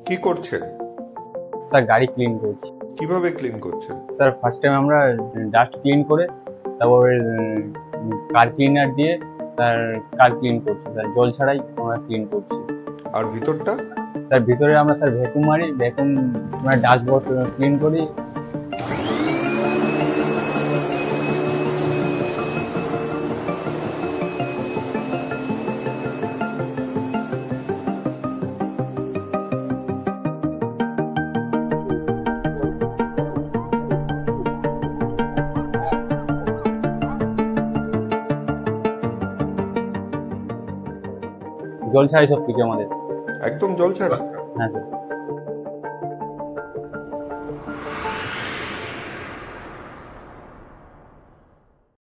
কি করছেন? স্যার গাড়ি ক্লিন করছি। কিভাবে ক্লিন করছেন? স্যার ফার্স্ট টাইম আমরা ডাস্ট ক্লিন করে তারপরে কার ক্লিনার দিয়ে তার কার ক্লিন করছি স্যার, জল ছাড়াই আমরা ক্লিন করছি। আর ভিতরটা? তার ভিতরে আমরা স্যার ভ্যাকুম মারি, ভ্যাকুম আমরা ডাস্টবোর্ড ক্লিন করি। জল ছাড়াই সব কিছু আমাদের। একদম জল ছাড়া? হ্যাঁ স্যার।